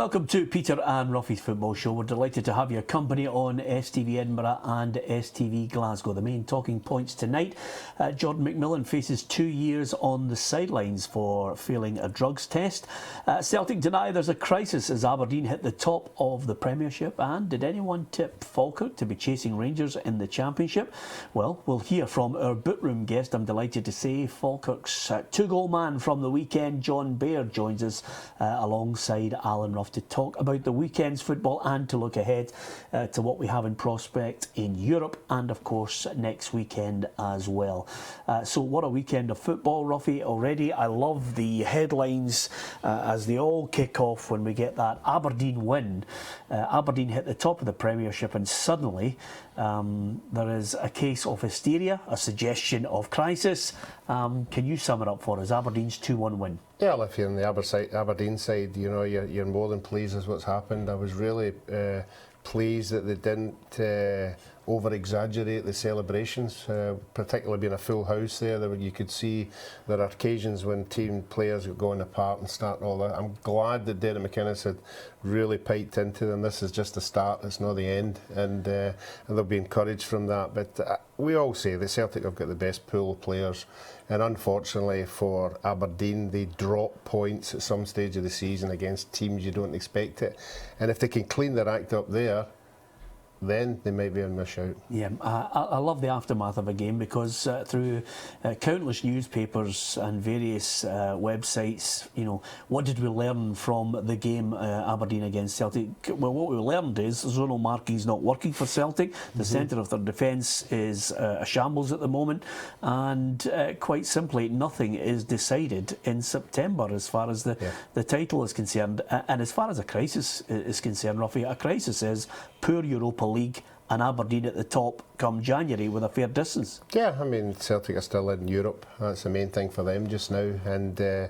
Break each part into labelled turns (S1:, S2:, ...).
S1: Welcome to Peter and Ruffy's Football Show. We're delighted to have your company on STV Edinburgh and STV Glasgow. The main talking points tonight, Jordan McMillan faces 2 years on the sidelines for failing a drugs test. Celtic deny there's a crisis as Aberdeen hit the top of the Premiership. And did anyone tip Falkirk to be chasing Rangers in the Championship? Well, we'll hear from our bootroom guest. I'm delighted to say Falkirk's two-goal man from the weekend, John Baird, joins us alongside Alan Ruff to talk about the weekend's football and to look ahead to what we have in prospect in Europe and of course next weekend as well. So what a weekend of football, Ruffy, already. I love the headlines as they all kick off when we get that Aberdeen win. Aberdeen hit the top of the Premiership and suddenly there is a case of hysteria, a suggestion of crisis. Can you sum it up for us? Aberdeen's 2-1 win.
S2: Yeah, well, if you're on the Aberdeen side, you know, you're more than pleased with what's happened. I was really pleased that they didn't over-exaggerate the celebrations, particularly being a full house there. You could see there are occasions when team players are going apart and starting all that. I'm glad that Derek McInnes had really piped into them. This is just the start, it's not the end, and they'll be encouraged from that. But we all say that Celtic have got the best pool of players, and unfortunately for Aberdeen, they drop points at some stage of the season against teams you don't expect it. And if they can clean their act up there, then they might be on a shout. Yeah,
S1: I love the aftermath of a game because through countless newspapers and various websites, you know, what did we learn from the game Aberdeen against Celtic? Well, what we learned is zonal marking is not working for Celtic. The centre of their defence is a shambles at the moment, and quite simply, nothing is decided in September as far as the title is concerned. And as far as a crisis is concerned, Ruffy, a crisis is poor Europa League and Aberdeen at the top come January with a fair distance.
S2: Yeah, I mean, Celtic are still in Europe. That's the main thing for them just now, and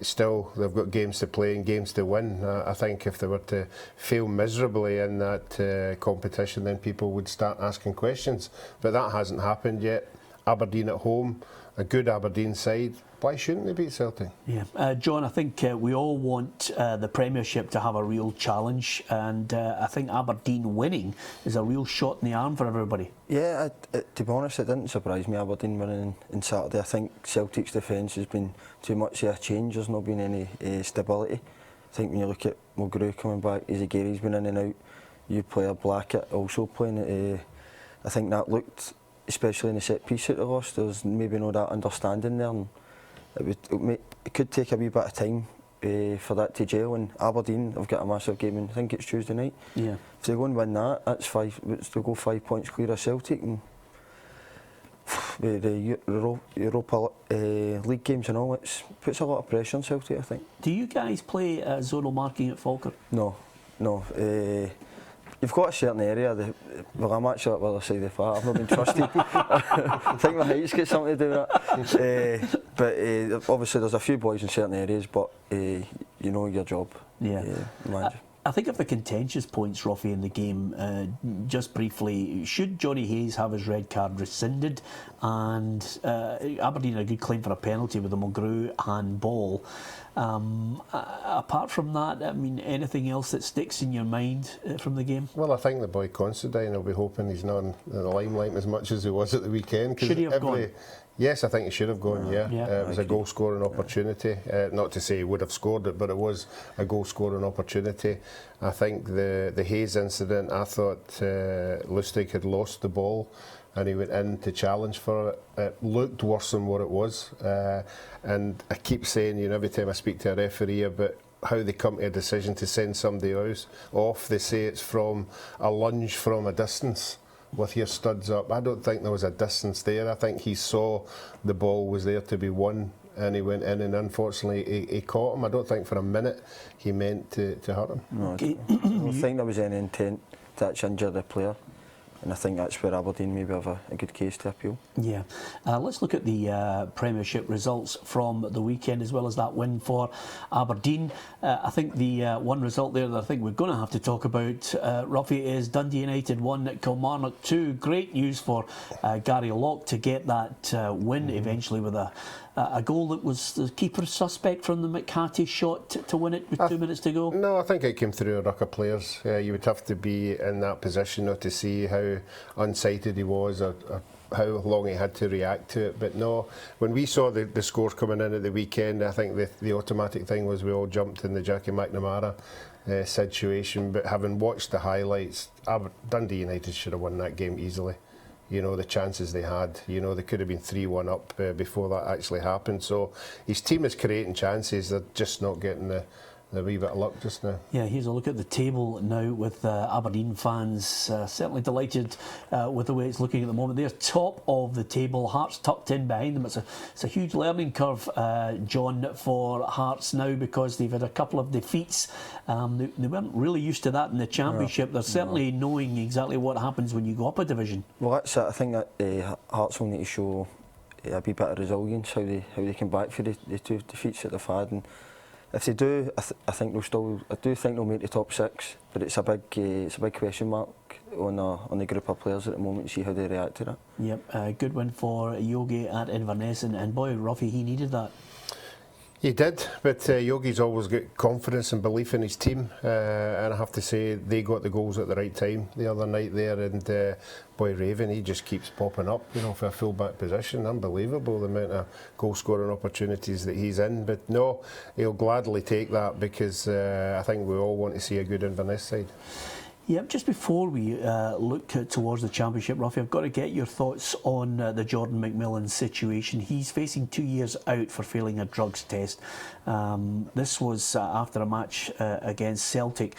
S2: still they've got games to play and games to win. I think if they were to fail miserably in that competition, then people would start asking questions, but that hasn't happened yet. Aberdeen at home, a good Aberdeen side. Why shouldn't they beat Celtic?
S1: Yeah, John, I think we all want the Premiership to have a real challenge, and I think Aberdeen winning is a real shot in the arm for everybody.
S3: Yeah, to be honest, it didn't surprise me, Aberdeen winning on Saturday. I think Celtic's defence has been too much of a change. There's not been any stability. I think when you look at Mulgrew coming back, Gary's been in and out. You player Blackett also playing. I think that looked, especially in the set piece that they lost, there's maybe no that understanding there. And it could take a wee bit of time for that to gel, and Aberdeen have got a massive game, and I think it's Tuesday night.
S1: Yeah.
S3: If they go and win that, that's they'll go 5 points clear of Celtic, and the Europa League games and all, it puts a lot of pressure on Celtic, I think.
S1: Do you guys play zonal marking at Falkirk?
S3: No. You've got a certain area. Well, I'm actually at the other side of the flat. I've not been trusted. I think my height's got something to do with that. But obviously, there's a few boys in certain areas, but you know your job.
S1: Yeah. I think of the contentious points, Ruffy, in the game, just briefly, should Johnny Hayes have his red card rescinded? And Aberdeen had a good claim for a penalty with the Mulgrew handball. Apart from that, I mean, anything else that sticks in your mind from the game?
S2: Well, I think the boy Considine will be hoping he's not in the limelight as much as he was at the weekend.
S1: Should he have gone?
S2: Yes, I think he should have gone, yeah. It was a goal-scoring opportunity. Not to say he would have scored it, but it was a goal-scoring opportunity. I think the Hayes incident, I thought Lustig had lost the ball and he went in to challenge for it. It looked worse than what it was. And I keep saying, you know, every time I speak to a referee about how they come to a decision to send somebody else off, they say it's from a lunge from a distance with your studs up. I don't think there was a distance there. I think he saw the ball was there to be won and he went in, and unfortunately he caught him. I don't think for a minute he meant to hurt him.
S3: No, I don't think there was any intent to actually injure the player. And I think that's where Aberdeen maybe have a good case to appeal.
S1: Yeah. Let's look at the Premiership results from the weekend as well as that win for Aberdeen. I think the one result there that I think we're going to have to talk about, Ruffy, is Dundee United 1, Kilmarnock 2. Great news for Gary Locke to get that win eventually with a a goal that was the keeper suspect from the McCarthy shot to win it with 2 minutes to go?
S2: No, I think it came through a ruck of players. You would have to be in that position not to see how unsighted he was or how long he had to react to it. But no, when we saw the scores coming in at the weekend, I think the automatic thing was we all jumped in the Jackie McNamara situation. But having watched the highlights, Dundee United should have won that game easily. You know, the chances they had, you know, they could have been 3-1 up before that actually happened. So his team is creating chances, they're just not getting the wee bit of luck just now.
S1: Yeah, here's a look at the table now with Aberdeen fans certainly delighted with the way it's looking at the moment. They're top of the table, Hearts tucked in behind them. It's a huge learning curve, John, for Hearts now, because they've had a couple of defeats. They weren't really used to that in the Championship. They're certainly knowing exactly what happens when you go up a division.
S3: Well, that's it. I think that Hearts will need to show a wee bit of resilience, how they come back for the 2 defeats that they've had. And if they do, I think I do think they'll make the top 6, but it's a big question mark on the group of players at the moment to see how they react to that.
S1: Yep, good win for Yogi at Inverness, and boy, Ruffy, he needed that.
S2: He did, but Yogi's always got confidence and belief in his team, and I have to say they got the goals at the right time the other night there, and boy, Raven, he just keeps popping up, you know, for a full-back position. Unbelievable the amount of goal-scoring opportunities that he's in, but no, he'll gladly take that because I think we all want to see a good Inverness side.
S1: Yep, just before we look towards the Championship, Ruffy, I've got to get your thoughts on the Jordan McMillan situation. He's facing 2 years out for failing a drugs test. This was after a match against Celtic.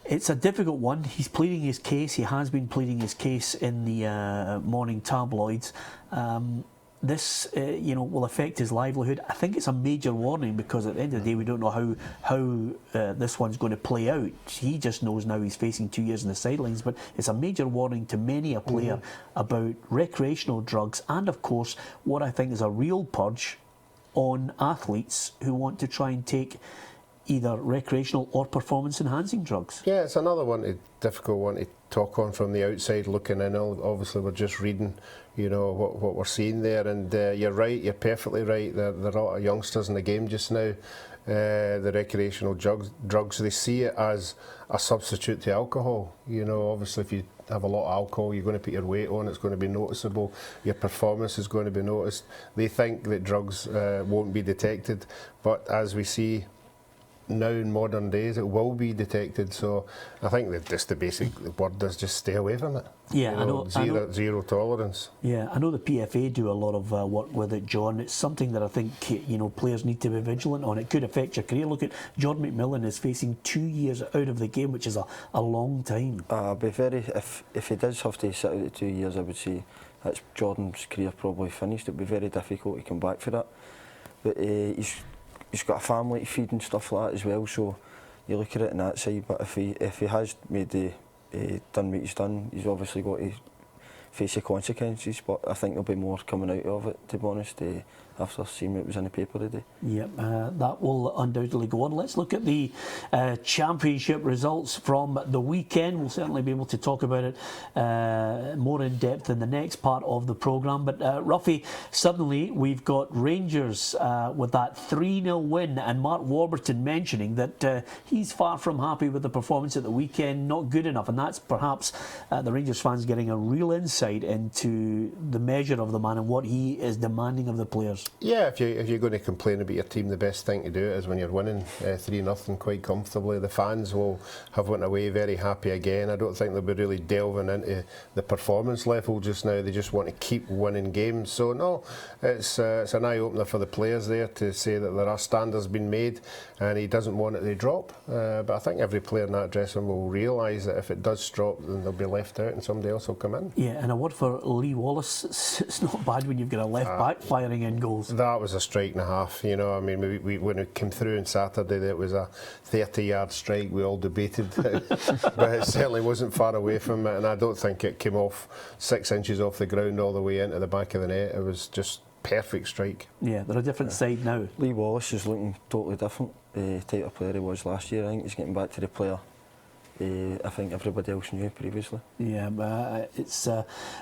S1: It's a difficult one. He's pleading his case. He has been pleading his case in the morning tabloids. This, will affect his livelihood. I think it's a major warning because at the end of the day, we don't know how this one's going to play out. He just knows now he's facing 2 years in the sidelines, but it's a major warning to many a player about recreational drugs and, of course, what I think is a real purge on athletes who want to try and take either recreational or performance-enhancing drugs.
S2: Yeah, it's another difficult one to talk on from the outside looking in. Obviously, we're just reading, what we're seeing there. And you're right, you're perfectly right. There are a lot of youngsters in the game just now. The recreational drugs, they see it as a substitute to alcohol. Obviously, if you have a lot of alcohol, you're going to put your weight on, it's going to be noticeable, your performance is going to be noticed. They think that drugs won't be detected, but as we see now in modern days, it will be detected. So I think that just the basic word is just stay away from it.
S1: Yeah, I know.
S2: Zero tolerance.
S1: Yeah, I know the PFA do a lot of work with it, John. It's something that I think players need to be vigilant on. It could affect your career. Look at Jordan McMillan is facing 2 years out of the game, which is a long time.
S3: I'd be very if he does have to sit out the 2 years, I would say that's Jordan's career probably finished. It'd be very difficult to come back for that. But he's got a family to feed and stuff like that as well, so you look at it on that side. But if he has done what he's done, he's obviously got to face the consequences. But I think there'll be more coming out of it, to be honest, after seeing what was in the paper today. Yep,
S1: that will undoubtedly go on. Let's look at the Championship results from the weekend. We'll certainly be able to talk about it more in depth in the next part of the programme. But Ruffy, suddenly we've got Rangers with that 3-0 win, and Mark Warburton mentioning that he's far from happy with the performance at the weekend, not good enough, and that's perhaps the Rangers fans getting a real insight into the measure of the man and what he is demanding of the players.
S2: Yeah, if you're going to complain about your team, the best thing to do is when you're winning 3-0 quite comfortably. The fans will have went away very happy again. I don't think they'll be really delving into the performance level just now. They just want to keep winning games. So no, it's an eye-opener for the players there to say that there are standards being made and he doesn't want it to drop. But I think every player in that dressing room will realise that if it does drop, then they'll be left out and somebody else will come in.
S1: Yeah, and a word for Lee Wallace, it's not bad when you've got a left-back firing in goals.
S2: That was a strike and a half, I mean, we when it came through on Saturday, it was a 30-yard strike. We all debated, but it certainly wasn't far away from it, and I don't think it came off 6 inches off the ground all the way into the back of the net. It was just perfect strike.
S1: Yeah, they're a different side now.
S3: Lee Wallace is looking totally different type of player he was last year. I think he's getting back to the player I think everybody else knew previously.
S1: Yeah, it's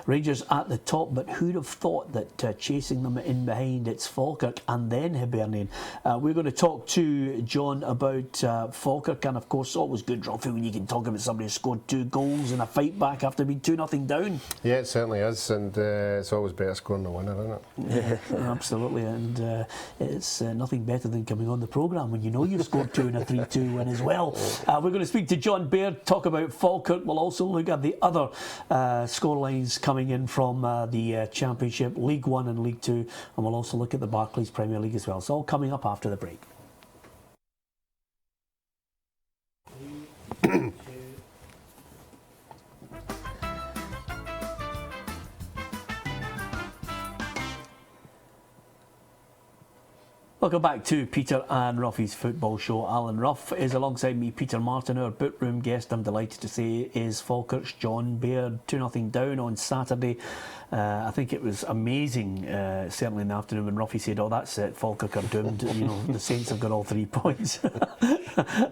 S1: Rangers at the top, but who'd have thought that chasing them in behind, it's Falkirk and then Hibernian. We're going to talk to John about Falkirk, and of course always good, Ruffy, when you can talk about somebody who scored 2 goals in a fight back after being 2-0 down.
S2: Yeah, it certainly is, and it's always better scoring the winner, isn't it?
S1: Yeah, absolutely, and it's nothing better than coming on the programme when you know you've scored 2 in a 3-2 win as well. We're going to speak to John Baird, talk about Falkirk. We'll also look at the other scorelines coming in from the Championship, League 1 and League 2, and we'll also look at the Barclays Premier League as well. It's all coming up after the break. Welcome back to Peter and Ruffy's Football Show. Alan Ruff is alongside me. Peter Martin, our boot-room guest, I'm delighted to say, is Falkirk's John Baird. 2-0 down on Saturday. I think it was amazing, certainly in the afternoon, when Ruffy said, "Oh, that's it, Falkirk are doomed." You know, the Saints have got all 3 points.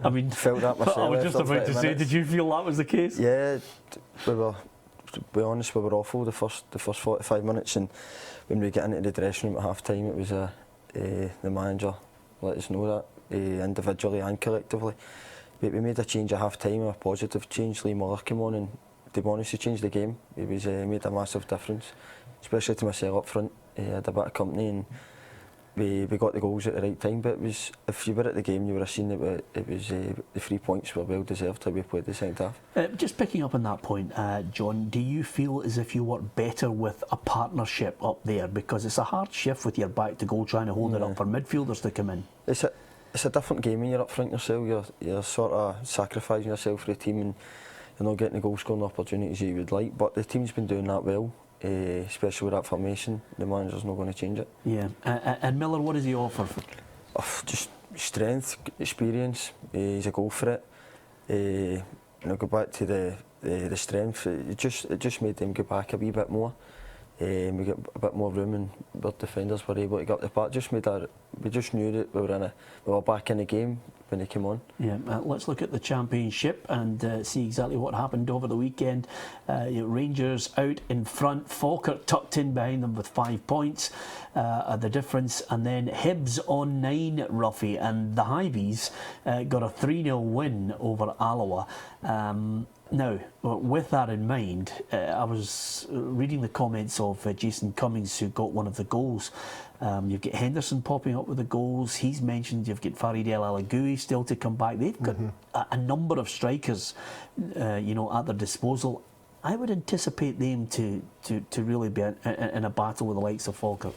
S1: I mean,
S3: Felt that myself.
S1: I was just about to say, did you feel that was the case?
S3: Yeah, we were. To be honest, we were awful the first 45 minutes, and when we get into the dressing room at half time, it was the manager let us know that individually and collectively. But we made a change at half time, a positive change. Lee Muller came on, and to be honest, he changed the game. He was made a massive difference, especially to myself up front. He had a bit of company, and we got the goals at the right time. But it was, if you were at the game, you would have seen that it was the 3 points were well deserved how we played the second half.
S1: Just picking up on that point, John, do you feel as if you work better with a partnership up there? Because it's a hard shift with your back to goal, trying to hold it up for midfielders to come in.
S3: It's a different game when you're up front yourself. You're sort of sacrificing yourself for the team, and you're not getting the goal scoring opportunities you would like. But the team's been doing that well. Especially with that formation, the manager's not going to change it. Yeah,
S1: and Miller, what does he offer?
S3: Just strength, experience. He's a goal for it. Go back to the strength. It just made them go back a wee bit more. We got a bit more room, and our defenders were able to get up the park. We just knew that we were back in the game when they came on.
S1: Yeah, let's look at the Championship and see exactly what happened over the weekend. Rangers out in front, Falkirk tucked in behind them with 5 points, the difference, and then Hibs on 9, Ruffy, and the Hibees got a 3-0 win over Alloa. Now, with that in mind, I was reading the comments of Jason Cummings, who got one of the goals. You've got Henderson popping up with the goals. He's mentioned you've got Farid El Alagui still to come back. They've got a number of strikers, at their disposal. I would anticipate them to really be in a battle with the likes of Falkirk.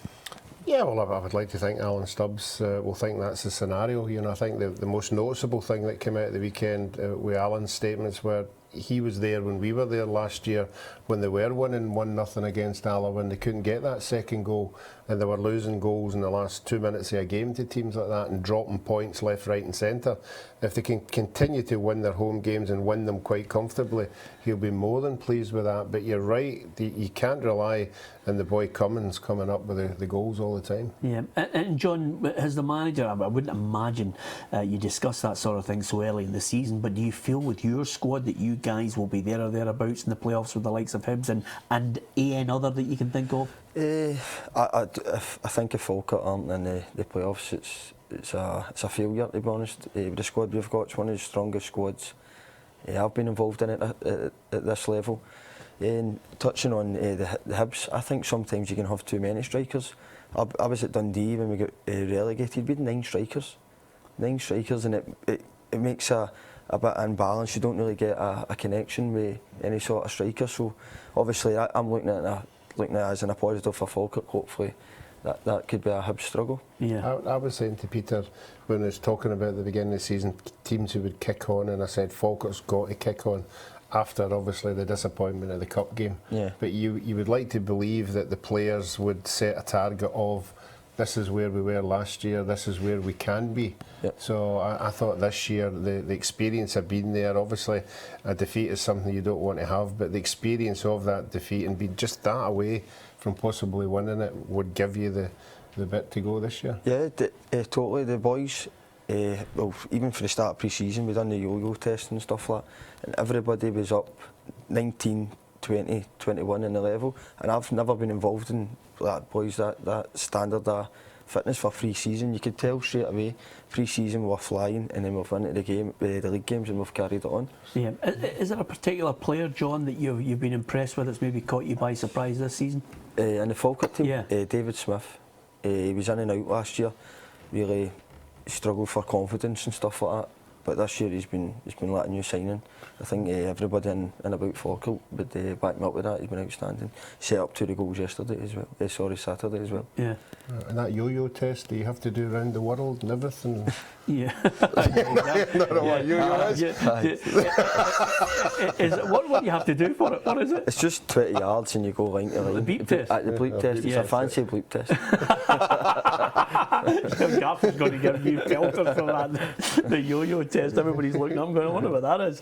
S2: Yeah, well, I would like to think Alan Stubbs will think that's the scenario. I think the most noticeable thing that came out of the weekend with Alan's statements were he was there when we were there last year when they were winning 1-0 against Alloa, when they couldn't get that second goal, and they were losing goals in the last 2 minutes of a game to teams like that and dropping points left, right and centre. If they can continue to win their home games and win them quite comfortably, he'll be more than pleased with that. But you're right, you can't rely on the boy Cummins coming up with the goals all the time.
S1: Yeah, and John, as the manager, I wouldn't imagine you discuss that sort of thing so early in the season, but do you feel with your squad that you guys will be there or thereabouts in the playoffs with the likes of Hibs and AN other that you can think of?
S3: I think if Falkirk aren't in the playoffs, it's a failure, to be honest. With the squad we've got, it's one of the strongest squads I've been involved in it at this level. And touching on the Hibs, I think sometimes you can have too many strikers. I was at Dundee when we got relegated. We had 9 strikers, and it makes a bit unbalanced. You don't really get a connection with any sort of striker. So obviously I'm looking at it as in a positive for Falkirk. Hopefully that could be a Hibs struggle.
S1: Yeah,
S2: I was saying to Peter when I was talking about the beginning of the season, teams who would kick on, and I said Falkirk's got to kick on after obviously the disappointment of the cup game.
S3: Yeah.
S2: But you would like to believe that the players would set a target of this is where we were last year, this is where we can be.
S3: Yep.
S2: So I thought this year the experience had been there. Obviously a defeat is something you don't want to have, but the experience of that defeat and being just that away from possibly winning it would give you the bit to go this year.
S3: Yeah, totally. The boys Well, even for the start of pre-season, we done the yo-yo test and stuff like that, and everybody was up 19, 20, 21 in the level, and I've never been involved in that standard fitness for pre-season. You could tell straight away, pre-season we were flying, and then we've into the game, the league games, and we've carried it on.
S1: Yeah. Is there a particular player, John, that you've been impressed with that's maybe caught you by surprise this season?
S3: In the Falkirk team,
S1: Yeah.
S3: David Smith. He was in and out last year, really struggled for confidence and stuff like that. But this year he's been letting you signing. I think everybody in about Falkirk would back me up with that. He's been outstanding. Set up 2 goals yesterday as well. Saturday as well.
S1: Yeah.
S2: And that yo-yo test, do you have to do around the world and everything?
S1: Yeah.
S2: Not know what yo-yo is.
S1: Is it, what do you have to do for it? What is it?
S3: It's just 20 yards and you go line to line.
S1: The bleep test?
S3: The bleep test. It's a fancy bleep test.
S1: Gaffer's going to give you filters for that. The yo-yo test. Everybody's looking. I'm going to wonder what that is.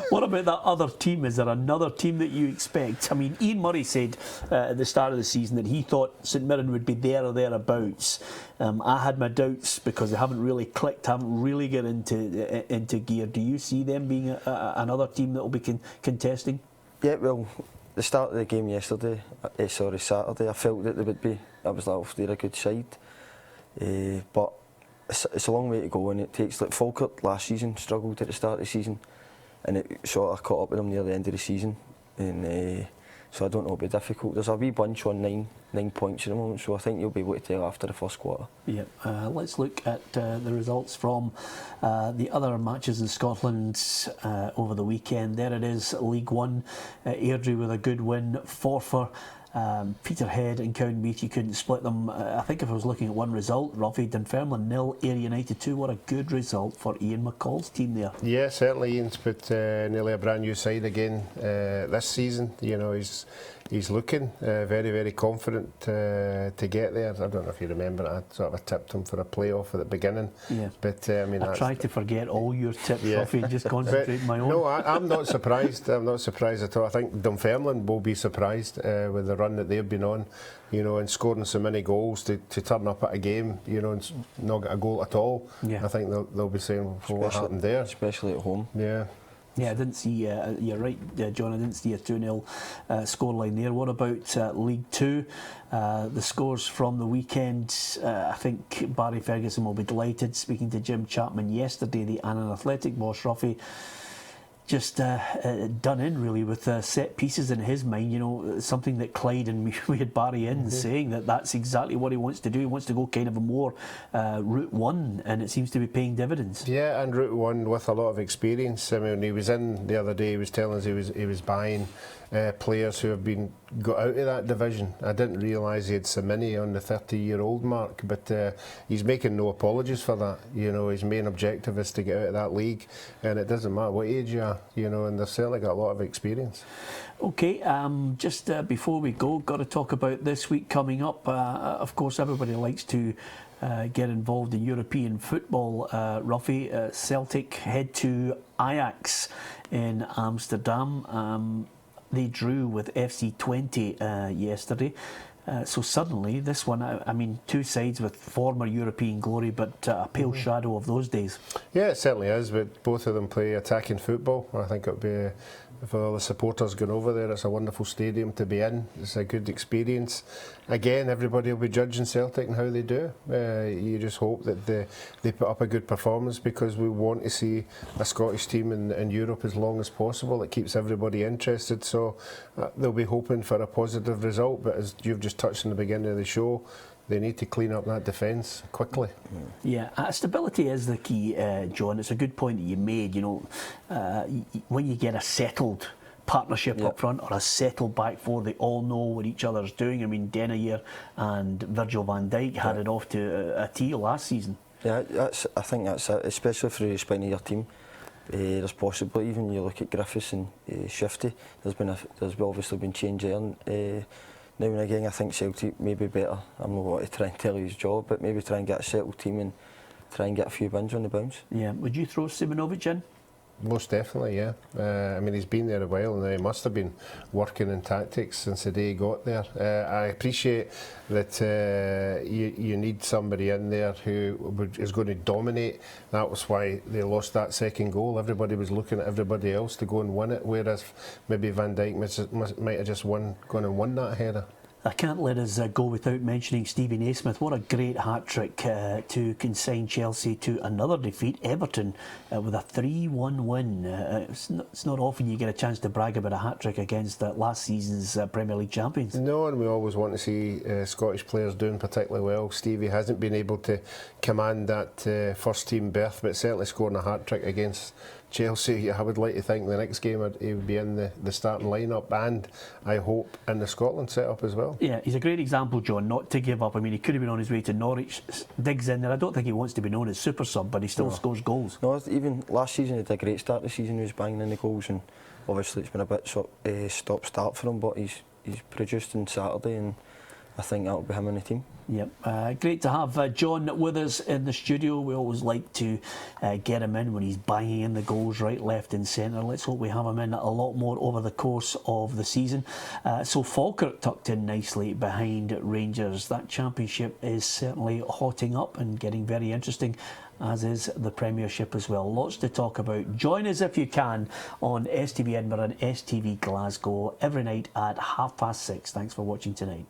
S1: What about that other team? Is there another team that you expect? I mean, Ian Murray said at the start of the season that he thought St Mirren would be there or thereabouts. I had my doubts because they haven't really clicked, haven't really got into gear. Do you see them being another team that will be contesting?
S3: Yeah, well, the start of the game yesterday, Saturday, I felt that they would be. I was like, oh, they're a good side. But it's a long way to go, and it takes, like Falkirk last season struggled at the start of the season, and it sort of caught up with them near the end of the season, and so I don't know, it'll be difficult. There's a wee bunch on 9 points at the moment, so I think you'll be able to tell after the first quarter. Yeah,
S1: let's look at the results from the other matches in Scotland over the weekend. There it is, League One, Airdrie with a good win, Forfar. Peterhead and Cowdenbeath, you couldn't split them. I think if I was looking at one result, Roughy, Dunfermline 0, Ayr United 2. What a good result for Ian McCall's team there.
S2: Yeah, certainly Ian's put nearly a brand new side again this season. You know, he's looking very, very confident to get there. I don't know if you remember, I sort of tipped him for a playoff at the beginning.
S1: Yeah.
S2: But I mean,
S1: I tried to forget all your tips,
S2: yeah.
S1: Roughy, and just concentrate on my own.
S2: No, I'm not surprised. I'm not surprised at all. I think Dunfermline will be surprised with the run that they've been on, you know, and scoring so many goals to turn up at a game, you know, and not get a goal at all. Yeah. I think they'll be saying, well, what happened there?
S3: Especially at home.
S2: Yeah.
S1: Yeah, I didn't see, you're right, John, I didn't see a 2-0 scoreline there. What about League Two? The scores from the weekend, I think Barry Ferguson will be delighted. Speaking to Jim Chapman yesterday, the Annan Athletic boss, Roughy, just done in really with set pieces in his mind, you know, something that Clyde and we had Barry in saying that that's exactly what he wants to do. He wants to go kind of a more Route 1, and it seems to be paying dividends.
S2: Yeah, and Route 1 with a lot of experience. I mean, he was in the other day, he was telling us he was buying players who have got out of that division. I didn't realise he had Semini on the 30-year-old mark, but he's making no apologies for that. You know, his main objective is to get out of that league, and it doesn't matter what age you are, you know, and they've certainly got a lot of experience. Okay,
S1: just before we go, got to talk about this week coming up. Of course, everybody likes to get involved in European football. Roughy, Celtic head to Ajax in Amsterdam. They drew with FC 20 yesterday. So suddenly, this one, I mean, two sides with former European glory, but a pale shadow of those days.
S2: Yeah, it certainly is, but both of them play attacking football. I think it'll be, for all the supporters going over there, it's a wonderful stadium to be in. It's a good experience. Again, everybody will be judging Celtic and how they do. You just hope that they put up a good performance, because we want to see a Scottish team in Europe as long as possible. It keeps everybody interested, so they'll be hoping for a positive result. But as you've just touched in the beginning of the show, they need to clean up that defence quickly.
S1: Yeah, stability is the key, John. It's a good point that you made. You know, when you get a settled partnership up front or a settled back four, they all know what each other's doing. I mean, Denayer and Virgil van Dijk had it off to a tee last season. Yeah,
S3: I think that's it, especially for the spine of your team. There's possibly, even you look at Griffiths and Shifty, there's obviously been change there. Now and again, I think Celtic may be better. I'm not going to try and tell you his job, but maybe try and get a settled team and try and get a few wins on the bounce.
S1: Yeah, would you throw Simonovic in?
S2: Most definitely, yeah. I mean, he's been there a while, and he must have been working in tactics since the day he got there. I appreciate that you need somebody in there who is going to dominate. That was why they lost that second goal. Everybody was looking at everybody else to go and win it, whereas maybe Van Dijk might have just gone and won that header.
S1: I can't let us go without mentioning Stevie Naismith. What a great hat-trick to consign Chelsea to another defeat. Everton with a 3-1 win. It's not often you get a chance to brag about a hat-trick against last season's Premier League champions.
S2: No, and we always want to see Scottish players doing particularly well. Stevie hasn't been able to command that first-team berth, but certainly scoring a hat-trick against Chelsea. I would like to think the next game he would be in the starting lineup, and I hope in the Scotland setup as well.
S1: Yeah, he's a great example, John, not to give up. I mean, he could have been on his way to Norwich, digs in there. I don't think he wants to be known as super sub, but he still scores goals.
S3: No, even last season he had a great start. The season he was banging in the goals, and obviously it's been a bit stop-start for him, but he's produced on Saturday, and I think that'll be him in the team.
S1: Yep, great to have John with us in the studio. We always like to get him in when he's banging in the goals right, left and centre. Let's hope we have him in a lot more over the course of the season. So Falkirk tucked in nicely behind Rangers. That championship is certainly hotting up and getting very interesting, as is the Premiership as well. Lots to talk about. Join us if you can on STV Edinburgh and STV Glasgow every night at 6:30. Thanks for watching tonight.